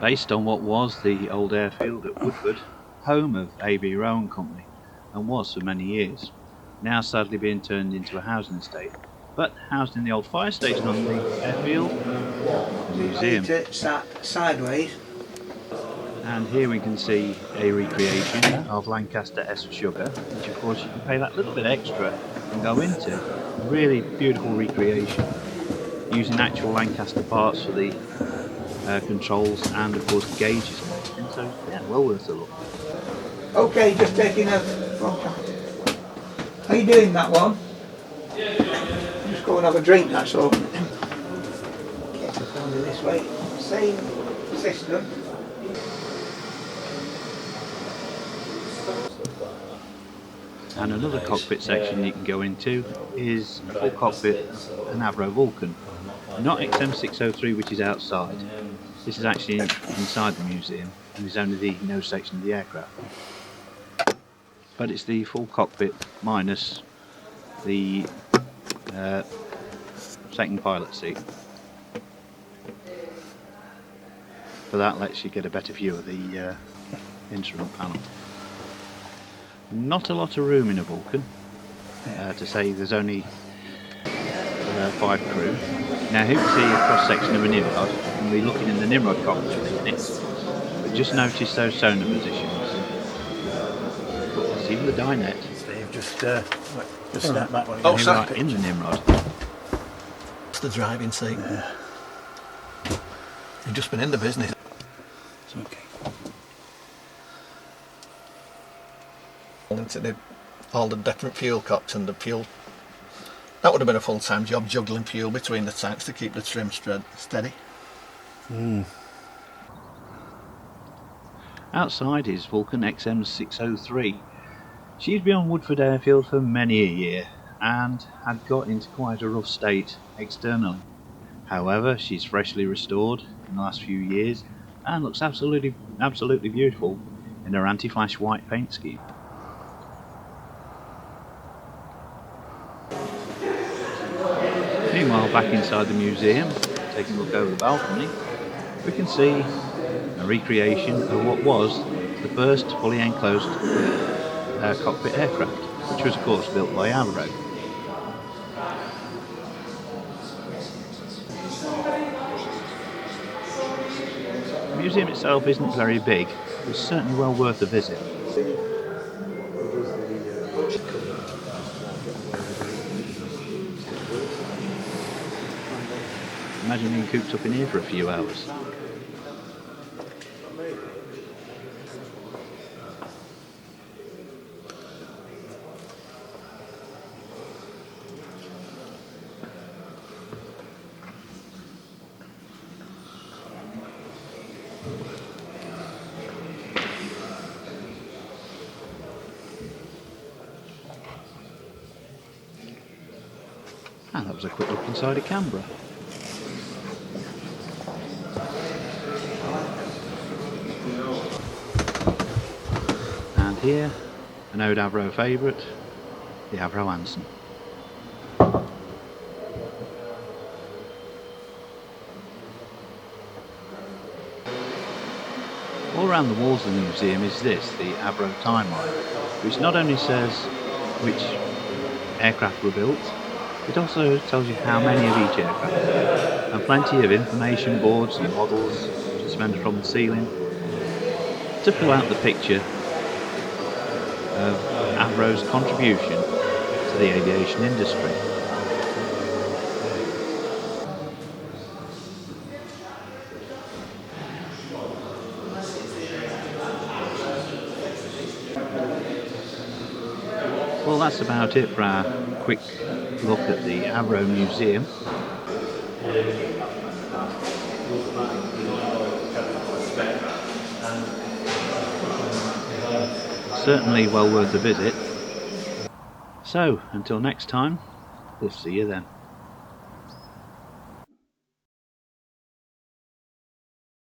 based on what was the old airfield at Woodford, home of Avro Company, and was for many years. Now sadly being turned into a housing estate, but housed in the old fire station on the airfield, the museum. Sideways. And here we can see a recreation of Lancaster S for sugar, which of course you can pay that little bit extra and go into. A really beautiful recreation, using actual Lancaster parts for the controls and of course gauges and everything, so yeah, well worth a look. Okay, just taking a... Are you doing that one? Just go and have a drink, that's all. This way, same system. And another cockpit section you can go into is a full cockpit, an Avro Vulcan. Not XM603, which is outside. This is actually inside the museum and is only the nose section of the aircraft. But it's the full cockpit minus the second pilot seat. For that lets you get a better view of the instrument panel. Not a lot of room in a Vulcan, to say there's only 5 crew. Now here we see a cross section of a Nimrod, and we're looking in the Nimrod cockpit unit, but just notice those sonar positions. There's even the dinette. They've just step back when here we are in the Nimrod. It's the driving seat. Yeah. You've just been in the business. It's okay. Into all the different fuel cocks and the fuel. That would have been a full-time job, juggling fuel between the tanks to keep the trim steady. Outside is Vulcan XM603. She's been on Woodford airfield for many a year and had got into quite a rough state externally. However, she's freshly restored in the last few years and looks absolutely beautiful in her anti-flash white paint scheme. Meanwhile, back inside the museum, taking a look over the balcony, we can see a recreation of what was the first fully enclosed cockpit aircraft, which was of course built by Avro. The museum itself isn't very big, but it's certainly well worth a visit. Imagine being cooped up in here for a few hours. And that was a quick look inside a Canberra. And here, an old Avro favourite, the Avro Anson. All around the walls of the museum is this, the Avro timeline, which not only says which aircraft were built, it also tells you how many of each aircraft, and plenty of information boards and models suspended from the ceiling to fill out the picture of Avro's contribution to the aviation industry. Well, that's about it for our quick look at the Avro Museum. Certainly well worth a visit. So, until next time, we'll see you then.